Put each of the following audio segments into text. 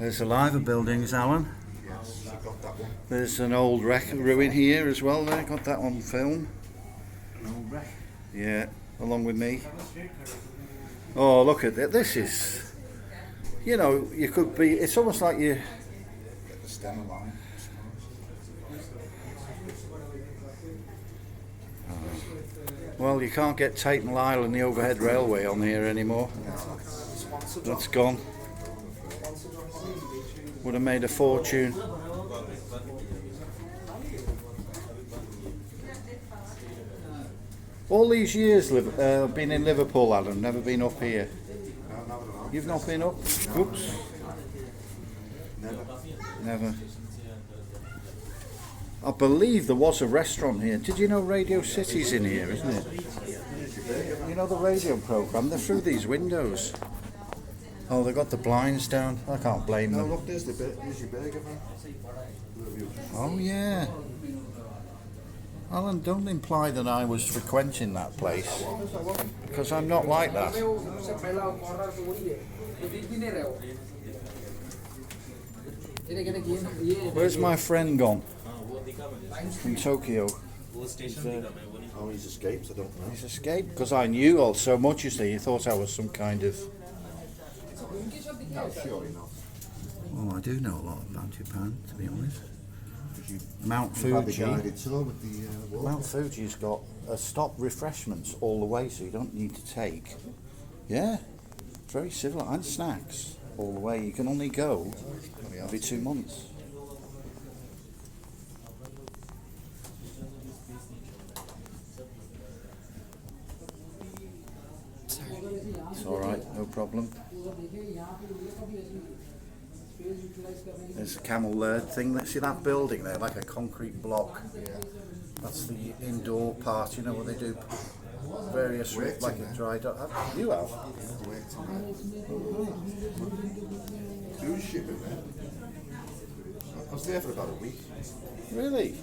There's the Liver buildings, Alan. Yes, I got that one. There's an old wreck ruin here as well. There, got that on film. An old wreck. Yeah, along with me. Oh, look at that! This is, you know, you could be. It's almost like you. Get the stem line. Well, you can't get Tate Lyle and the overhead railway on here anymore. That's gone. Would have made a fortune. All these years been in Liverpool, Adam, never been up here. You've not been up? Oops. Never. I believe there was a restaurant here. Did you know Radio City's in here, isn't it? You know the radio programme? They're through these windows. Oh, they got the blinds down. I can't blame them. No, look, there's your burger van. Oh, yeah. Alan, don't imply that I was frequenting that place, because I'm not like that. Where's my friend gone? From Tokyo. Oh, he's escaped, I don't know. He's escaped, because I knew all so much, you see. You thought I was some kind of... No, sure enough. Oh, I do know a lot about Japan, to be honest. Mount You had the Fuji. guided tour with the water. Mount Fuji's got stop refreshments all the way, so you don't need to take. Yeah, it's very civil, and snacks all the way. You can only go every 2 months. It's all right, no problem. There's a camel laird thing. See that building there, like a concrete block? That's the indoor part, you know, where they do various, like a dried up. You have? Cruise ship in there. I was there for about a week. Really?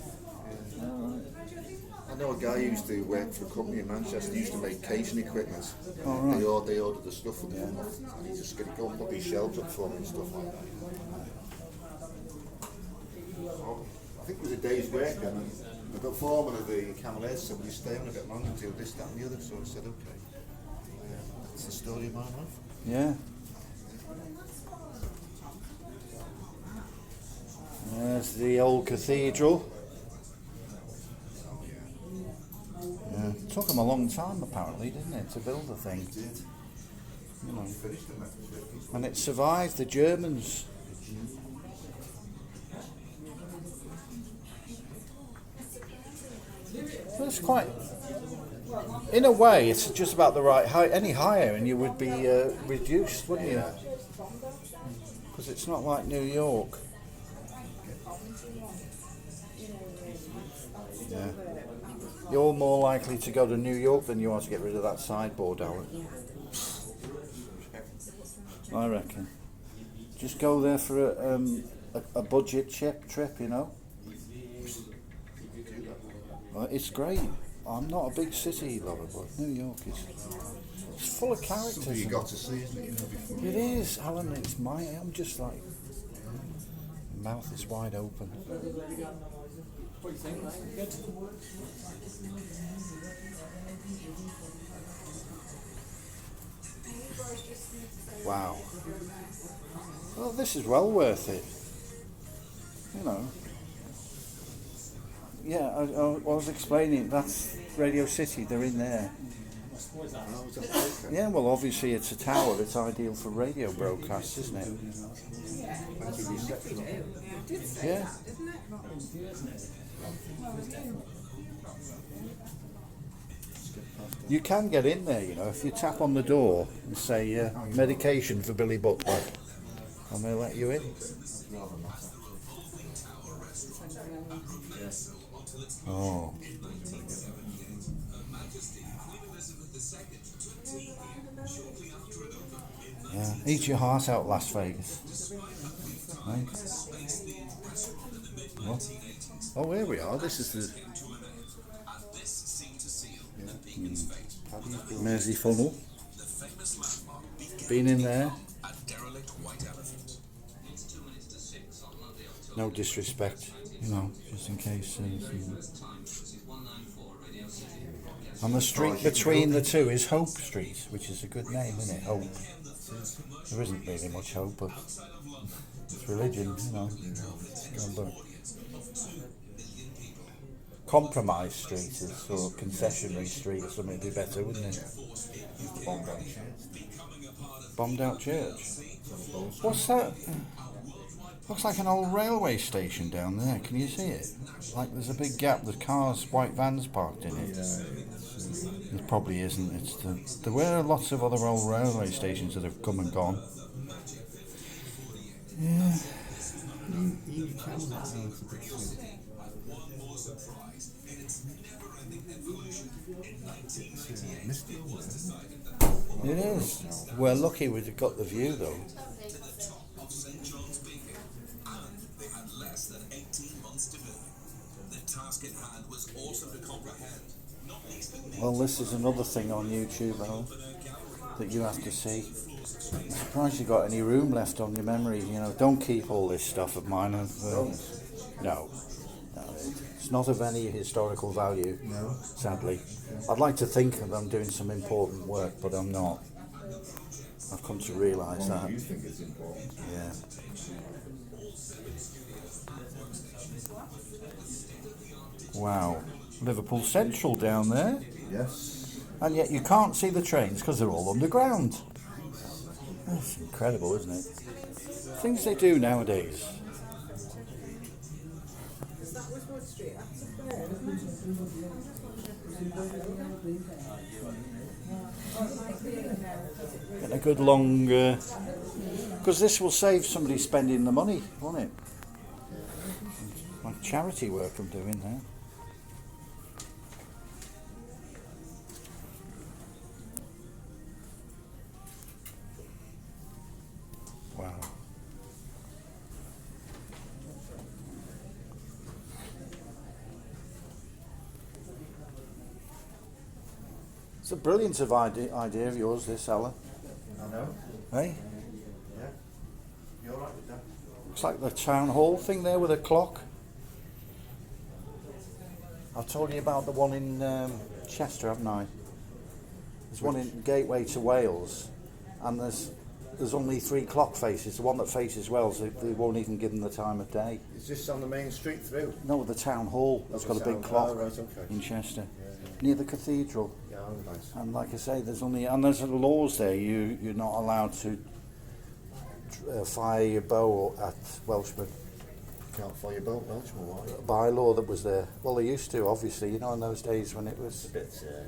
I know a guy who used to work for a company in Manchester. He used to make catering equipment. Oh, right. They ordered the stuff for them, and he just get go and put these shelves up for them and stuff like that. So, I think it was a day's work, and the foreman of the Camel Air said, "Will you stay on a bit longer until this, that, and the other?" So I said, "Okay." That's the story of my life. Yeah. There's the old cathedral. Yeah. It took them a long time, apparently, didn't it, to build the thing? It did. You know. Finished in the 50s. And it survived the Germans. It's quite, in a way, it's just about the right height. Any higher and you would be reduced, wouldn't you? Because it's not like New York. Yeah. You're more likely to go to New York than you are to get rid of that sideboard, Alan. I reckon. Just go there for a budget trip, you know. It's great. I'm not a big city lover, but New York is. It's full of characters. Something you got to see, isn't it? Before. It is, Alan. It's I'm just like. Mouth is wide open. Wow. Well, this is well worth it. You know. Yeah, I was explaining, that's Radio City, they're in there. Yeah, well, obviously it's a tower, it's ideal for radio broadcasts, isn't it? Yeah. You can get in there, you know, if you tap on the door and say medication for Billy Butler, and they'll let you in. Oh. Yeah. Eat your heart out, Las Vegas. Right. What? Oh, here we are. This is the Mersey funnel. Been in there. No disrespect, you know, just in case. And the street between the two is Hope Street, which is a good name, isn't it? Hope. There isn't really much hope, but it's religion, you know. Look. Compromise Street is or Concessionary Street or something would be better, wouldn't it? Bombed out church. What's that? Looks like an old railway station down there. Can you see it? Like there's a big gap. There's cars, white vans parked in it. There probably isn't. There were lots of other old railway stations that have come and gone. Yeah. It is. We're lucky we've got the view though. Well, this is another thing on YouTube, Al, that you have to see. I'm surprised you got any room left on your memory. You know, don't keep all this stuff of mine. No, it's not of any historical value. No, sadly. I'd like to think that I'm doing some important work, but I'm not. I've come to realise that. You think it's important? Yeah. Wow, Liverpool Central down there. Yes. And yet you can't see the trains because they're all underground. That's incredible, isn't it? Things they do nowadays. Get a good long... because this will save somebody spending the money, won't it? Like charity work I'm doing there. Wow. It's a brilliant idea of yours, this, Alan. I know. Hey? Yeah. You're right with that. Looks like the town hall thing there with a clock. I've told you about the one in Chester, haven't I? There's one in Gateway to Wales, and there's only 3 clock faces. The one that faces Wales, they won't even give them the time of day. Is this on the main street through? No, the town hall. It's got a big clock in Chester, near the cathedral. Yeah, nice. And like I say, there's laws there. You're not allowed to fire your bow at Welshmen. Can't fire your boat, Welshman, why? Bylaw that was there. Well, they used to, obviously. You know, in those days when it was. It's a bit.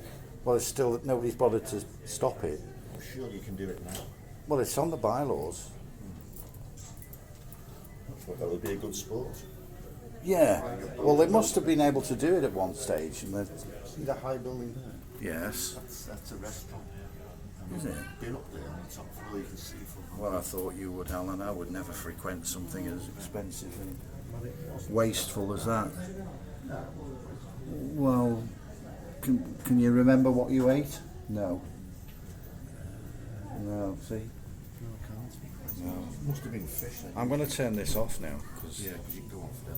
Well, it's still nobody's bothered to stop it. I'm sure you can do it now. Well, it's on the bylaws. I thought that would be a good sport. Yeah. Well, they must have been able to do it at one stage. And see that high building there? Yes. That's a restaurant. Is it? Been up there on the top floor, you can see from. Well, I thought you would, Alan. I would never frequent something as expensive and wasteful as that. Well, can you remember what you ate? No. No, see? No, I can't. No. Must have been fish. I'm going to turn this off now. Yeah, because you can go off there.